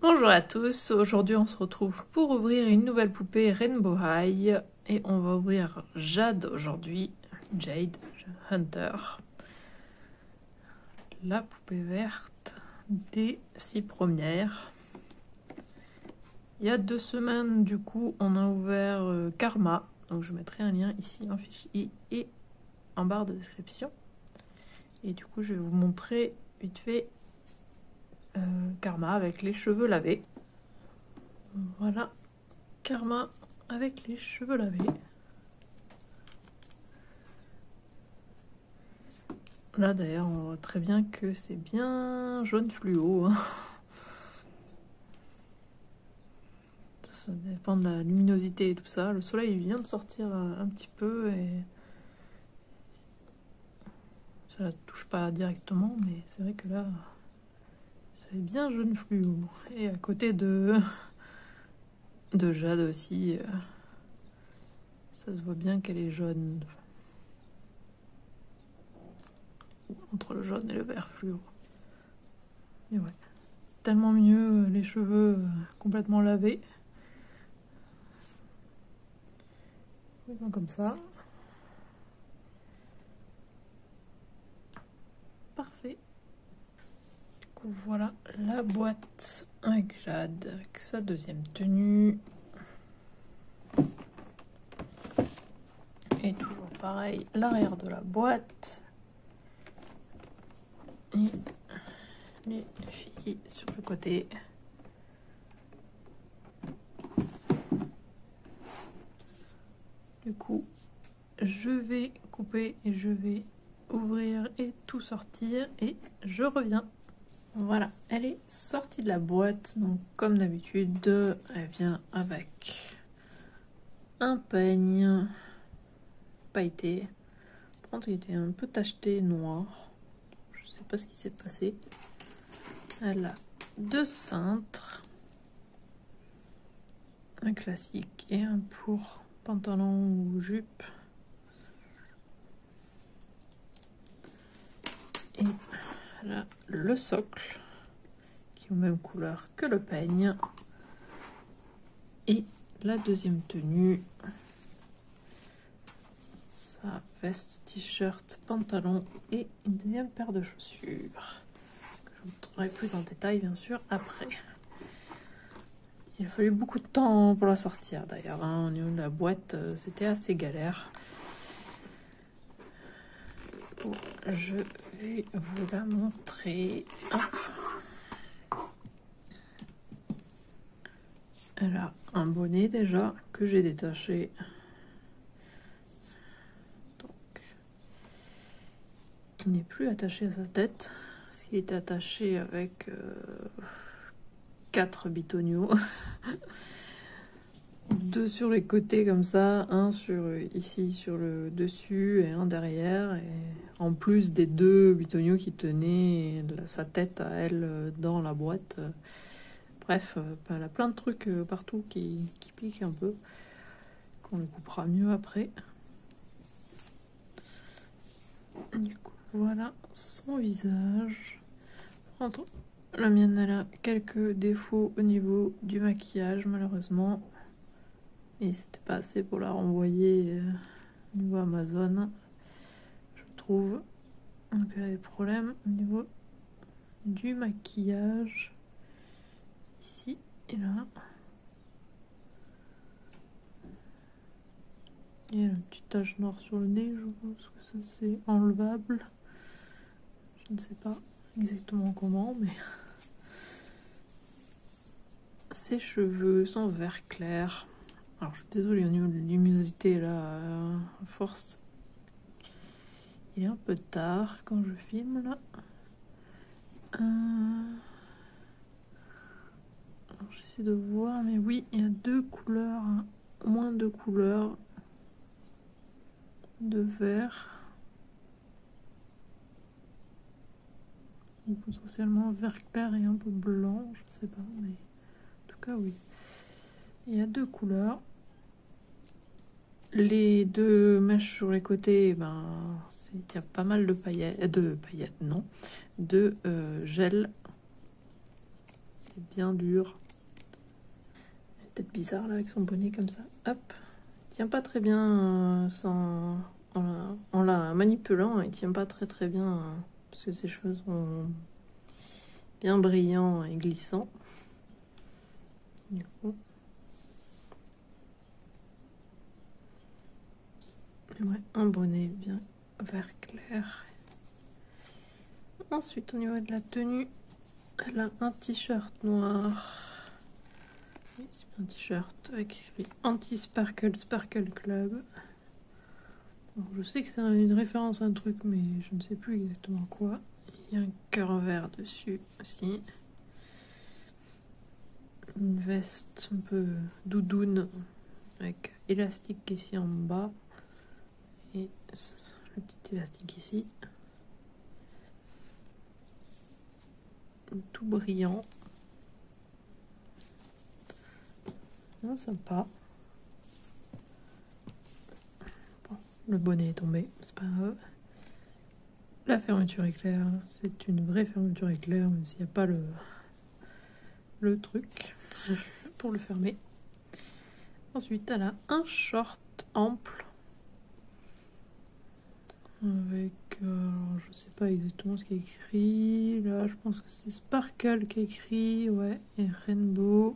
Bonjour à tous, aujourd'hui on se retrouve pour ouvrir une nouvelle poupée Rainbow High et on va ouvrir Jade aujourd'hui, Jade Hunter, la poupée verte des 6 premières. Il y a 2 semaines du coup on a ouvert Karma, donc je mettrai un lien ici en fichier et en barre de description. Et du coup je vais vous montrer vite fait Karma avec les cheveux lavés. Voilà, Karma avec les cheveux lavés. Là d'ailleurs on voit très bien que c'est bien jaune fluo. Ça dépend de la luminosité et tout ça. Le soleil vient de sortir un petit peu et ça ne touche pas directement, mais c'est vrai que là c'est bien jaune fluo. Et à côté de Jade aussi, ça se voit bien qu'elle est jaune. Entre le jaune et le vert fluo. Et ouais, c'est tellement mieux les cheveux complètement lavés. Ils sont comme ça. Parfait. Du coup, voilà la boîte avec Jade, avec sa deuxième tenue. Et toujours pareil, l'arrière de la boîte. Et les filles sur le côté. Du coup, je vais couper et je vais ouvrir et tout sortir et je reviens. Voilà, elle est sortie de la boîte. Donc comme d'habitude, elle vient avec un peigne pailleté. Par contre, il était un peu tacheté noir. Je sais pas ce qui s'est passé. Elle a 2 cintres. Un classique et un pour pantalon ou jupe. Et là, le socle, qui est aux mêmes couleurs que le peigne. Et la deuxième tenue. Sa veste, t-shirt, pantalon et une deuxième paire de chaussures. Que je vous montrerai plus en détail, bien sûr, après. Il a fallu beaucoup de temps pour la sortir, d'ailleurs. Au niveau de la boîte, c'était assez galère. Bon, je vais vous la montrer. Hop. Elle a un bonnet déjà que j'ai détaché. Donc, il n'est plus attaché à sa tête. Il est attaché avec 4 bitoniaux. 2 sur les côtés comme ça, un sur ici sur le dessus et un derrière, et en plus des 2 bitoniaux qui tenaient sa tête à elle dans la boîte. Bref, elle a plein de trucs partout qui piquent un peu, qu'on le coupera mieux après. Du coup, voilà son visage. Par contre, la mienne elle a quelques défauts au niveau du maquillage malheureusement. Et c'était pas assez pour la renvoyer au niveau Amazon, je trouve. Donc elle a des problèmes au niveau du maquillage. Ici et là. Il y a une petite tache noire sur le nez, je pense que ça c'est enlevable. Je ne sais pas exactement comment, mais... Ses cheveux sont vert clair. Alors je suis désolée, au niveau de la luminosité là, à force, il est un peu tard quand je filme là. J'essaie de voir, mais oui, il y a 2 couleurs, hein, au moins 2 couleurs de vert. Ou potentiellement vert clair et un peu blanc, je sais pas, mais en tout cas oui. Il y a 2 couleurs. Les 2 mèches sur les côtés, ben, il y a pas mal de paillettes, non, de gel C'est bien dur. Peut-être bizarre là avec son bonnet comme ça. Hop. Il tient pas très bien sans... en la manipulant. Il tient pas très bien parce que ses cheveux sont bien brillants et glissants. Du coup. Ouais, un bonnet bien vert clair. Ensuite, au niveau de la tenue, elle a un t-shirt noir. Oui, c'est un t-shirt avec écrit Anti-Sparkle Sparkle Club. Bon, je sais que c'est une référence à un truc, mais je ne sais plus exactement quoi. Il y a un cœur vert dessus aussi. Une veste un peu doudoune avec élastique ici en bas. Et le petit élastique ici. Tout brillant. Non, sympa. Bon, le bonnet est tombé, c'est pas grave. La fermeture éclair, c'est une vraie fermeture éclair, même s'il n'y a pas le truc pour le fermer. Ensuite, elle a un short ample avec, je sais pas exactement ce qui est écrit. Là, je pense que c'est Sparkle qui est écrit, ouais, et Rainbow,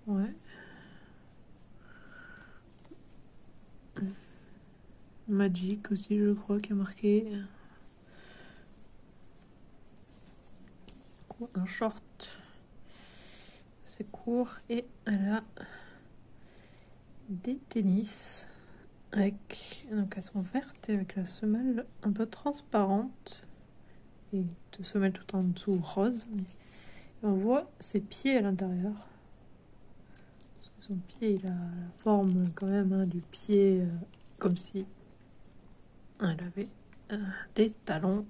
ouais. Magic aussi, je crois, qui est marqué. Un short, c'est court, et elle a des tennis avec, donc elles sont vertes et avec la semelle un peu transparente et de semelle tout en dessous rose. Et on voit ses pieds à l'intérieur. Son pied, il a la forme quand même du pied, comme si elle avait des talons,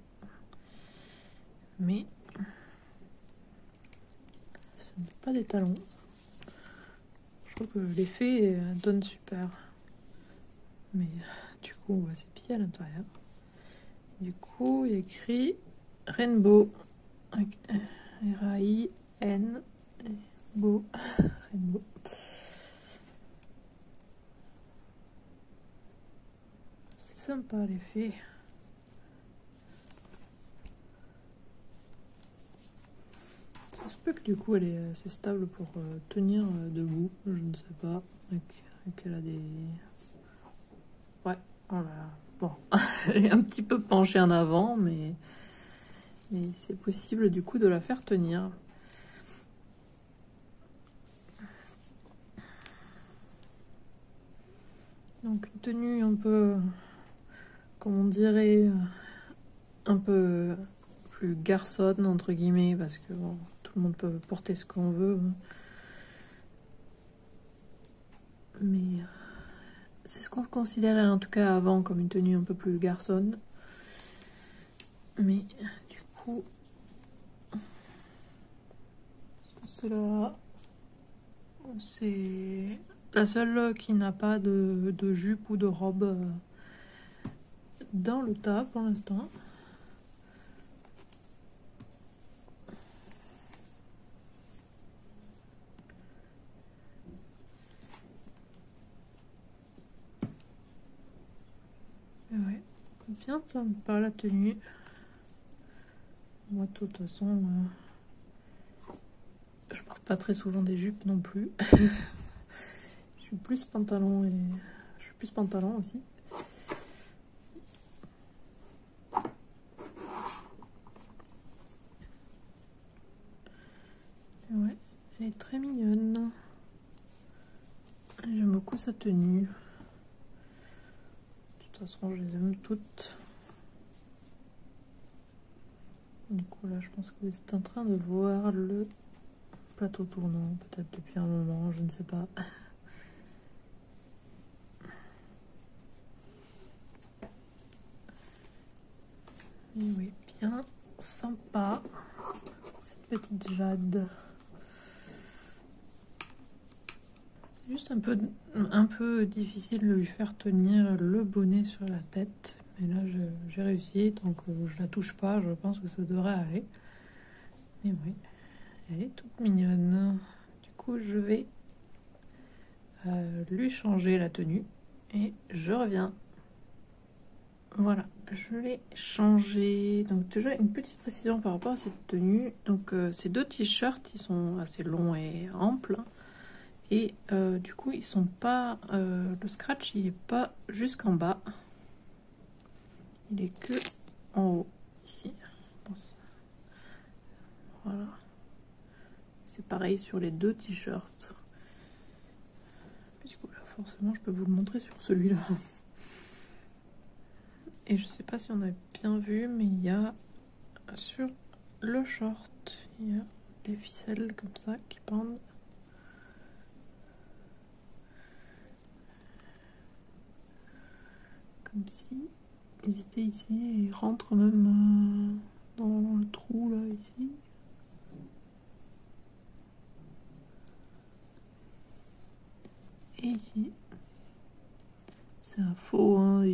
mais ce n'est pas des talons. Je trouve que l'effet donne super. Mais du coup, on voit ses pieds à l'intérieur. Du coup, il y a écrit Rainbow. R-A-I-N. Rainbow. Rainbow. C'est sympa l'effet. Ça se peut que du coup elle est assez stable pour tenir debout. Je ne sais pas. Qu'elle a des... Ouais, voilà. Bon, elle est un petit peu penchée en avant, mais c'est possible du coup de la faire tenir. Donc une tenue un peu, comme on dirait, un peu plus garçonne entre guillemets, parce que bon, tout le monde peut porter ce qu'on veut. Mais c'est ce qu'on considérait en tout cas avant comme une tenue un peu plus garçonne. Mais du coup, cela, c'est la seule qui n'a pas de jupe ou de robe dans le tas pour l'instant. Ouais, bien sympa la tenue. Moi, de toute façon, je porte pas très souvent des jupes non plus. Je suis plus pantalon et je suis plus pantalon aussi. Et ouais, elle est très mignonne. J'aime beaucoup sa tenue. De toute façon, je les aime toutes. Du coup, là, je pense que vous êtes en train de voir le plateau tournant, peut-être depuis un moment, je ne sais pas. Mais oui, bien sympa, cette petite Jade. C'est juste un peu difficile de lui faire tenir le bonnet sur la tête. Mais là, j'ai réussi, donc je la touche pas, je pense que ça devrait aller. Mais oui, Elle est toute mignonne. Du coup, je vais lui changer la tenue et je reviens. Voilà, je l'ai changé. Donc déjà une petite précision par rapport à cette tenue. Donc ces deux t-shirts, ils sont assez longs et amples. Et du coup, ils sont pas. Le scratch, il est pas jusqu'en bas. Il est que en haut, ici. Voilà. C'est pareil sur les deux t-shirts. Du coup, là, forcément, je peux vous le montrer sur celui-là. Et je sais pas si on a bien vu, mais il y a sur le short, il y a des ficelles comme ça qui pendent. Comme si ils étaient ici et ils rentrent même dans le trou là, ici. Et ici. C'est un faux, hein,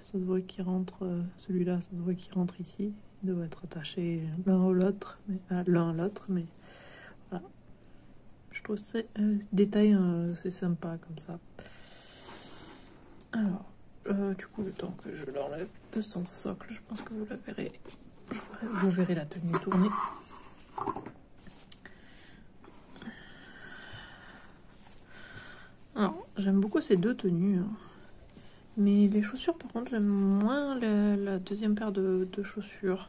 ça se voit qu'il rentre, celui-là, ça se voit qu'il rentre ici. Il doit être attaché l'un à l'autre, mais voilà. Je trouve ces détail, c'est sympa comme ça. Alors, du coup, le temps que je l'enlève de son socle, je pense que vous la verrez. Vous verrez la tenue tourner. Alors, j'aime beaucoup ces deux tenues. Hein. Mais les chaussures, par contre, j'aime moins la deuxième paire de chaussures.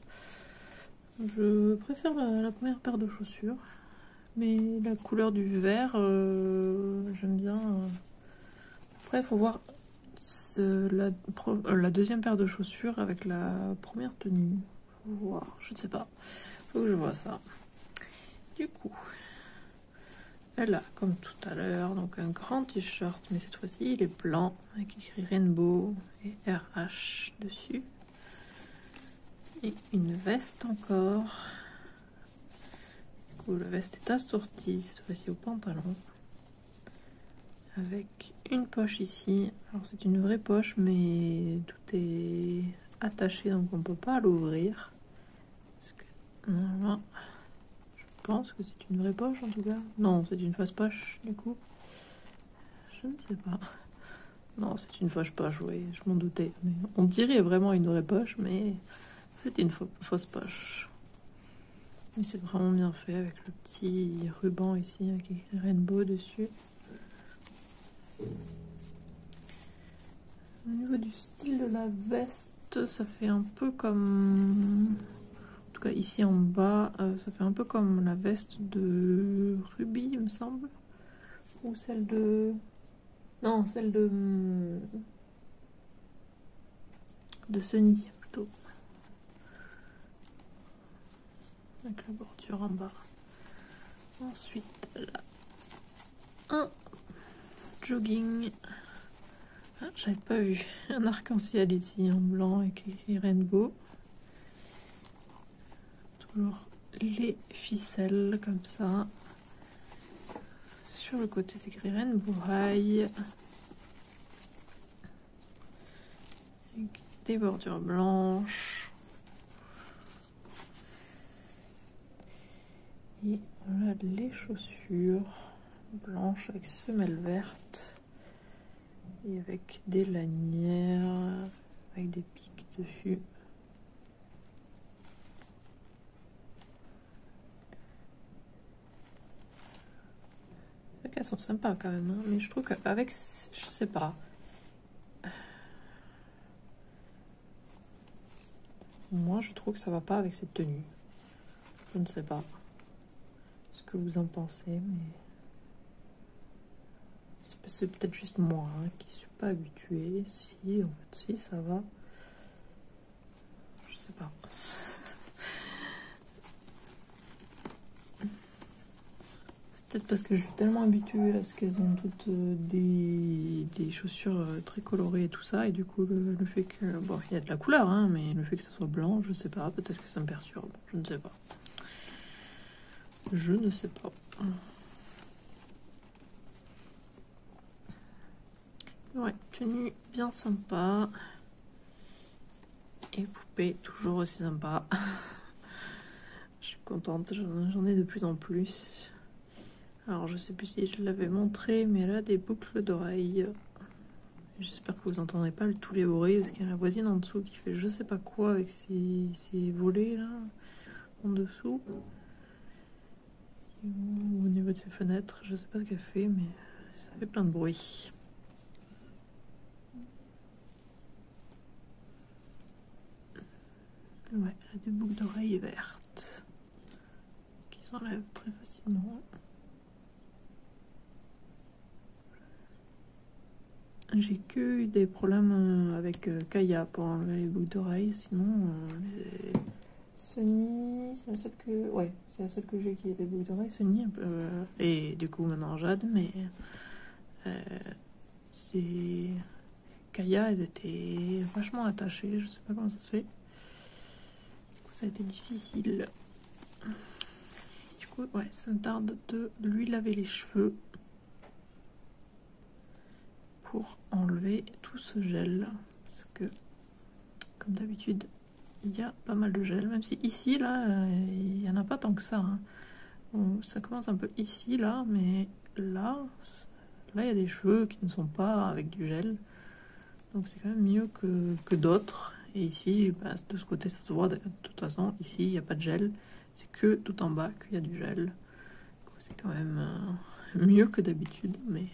Je préfère la première paire de chaussures. Mais la couleur du vert, j'aime bien. Après, il faut voir la deuxième paire de chaussures avec la première tenue. Faut voir, je ne sais pas. Faut que je vois ça. Du coup, elle a, comme tout à l'heure, donc un grand t-shirt, mais cette fois-ci, il est blanc, avec écrit Rainbow et RH dessus. Et une veste encore. Du coup, la veste est assortie, cette fois-ci au pantalon. Avec une poche ici. Alors, c'est une vraie poche, mais tout est attaché, donc on ne peut pas l'ouvrir. Voilà. Je pense que c'est une vraie poche en tout cas. Non, c'est une fausse poche du coup. Je ne sais pas. Non, c'est une fausse poche, oui, je m'en doutais. Mais on dirait vraiment une vraie poche, mais c'est une fausse poche. Mais c'est vraiment bien fait avec le petit ruban ici avec écrit Rainbow dessus. Au niveau du style de la veste, ça fait un peu comme... En tout cas ici en bas, ça fait un peu comme la veste de Ruby, il me semble. Ou celle de... Non, celle de Sunny, plutôt. Avec la bordure en bas. Ensuite, là, un jogging. Ah, j'avais pas vu. Un arc-en-ciel ici en blanc avec écrit Rainbow. Toujours les ficelles comme ça. Sur le côté, c'est écrit Rainbow High. Avec des bordures blanches. Et voilà les chaussures blanches avec semelle verte. Et avec des lanières, avec des pics dessus. Elles sont sympas quand même, hein, mais je trouve qu'avec, je sais pas. Moi, je trouve que ça va pas avec cette tenue. Je ne sais pas ce que vous en pensez, mais c'est peut-être juste moi hein, qui suis pas habituée. Si, en fait, si, ça va. Je sais pas. Peut-être parce que je suis tellement habituée à ce qu'elles ont toutes des chaussures très colorées et tout ça, et du coup le fait que... Bon, il y a de la couleur, hein, mais le fait que ça soit blanc, je sais pas, peut-être que ça me perturbe, je ne sais pas. Je ne sais pas. Ouais, tenue bien sympa. Et poupée toujours aussi sympa. Je suis contente, j'en ai de plus en plus. Alors je sais plus si je l'avais montré, mais elle a des boucles d'oreilles. J'espère que vous entendrez pas tous les bruits, parce qu'il y a la voisine en dessous qui fait je sais pas quoi avec ses volets là, en dessous. Ou au niveau de ses fenêtres, je sais pas ce qu'elle fait, mais ça fait plein de bruit. Ouais, elle a des boucles d'oreilles vertes qui s'enlèvent très facilement. J'ai que eu des problèmes avec Kaya pour enlever les boucles d'oreilles, sinon Sunny, c'est la seule que... Ouais, c'est la seule que j'ai qui a des boucles d'oreilles, Sunny, un peu, et du coup maintenant Jade, mais c'est... Kaya, elles étaient vachement attachées, je sais pas comment ça se fait. Du coup ça a été difficile. Du coup, ouais, ça me tarde de lui laver les cheveux pour enlever tout ce gel, parce que comme d'habitude il y a pas mal de gel, même si ici là il y en a pas tant que ça, hein. Bon, ça commence un peu ici là, mais là il y a des cheveux qui ne sont pas avec du gel, donc c'est quand même mieux que d'autres. Et ici bah, de ce côté ça se voit, de toute façon ici il n'y a pas de gel, c'est que tout en bas qu'il y a du gel, c'est quand même mieux que d'habitude, mais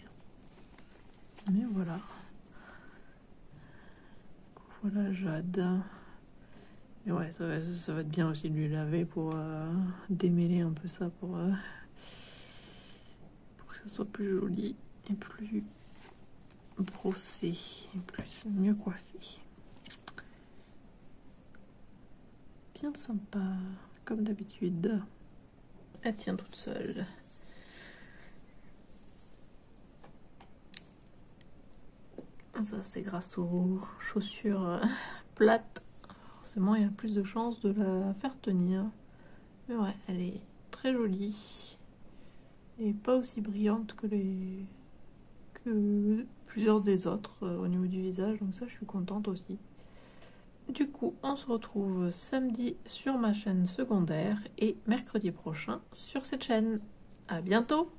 voilà. Voilà Jade. Et ouais, ça va être bien aussi de lui laver pour démêler un peu ça, pour que ça soit plus joli et plus brossé, et mieux coiffé. Bien sympa, comme d'habitude. Elle tient toute seule. Ça, c'est grâce aux chaussures plates. Forcément, il y a plus de chances de la faire tenir. Mais ouais, elle est très jolie. Et pas aussi brillante que plusieurs des autres au niveau du visage. Donc ça, je suis contente aussi. Du coup, on se retrouve samedi sur ma chaîne secondaire et mercredi prochain sur cette chaîne. À bientôt!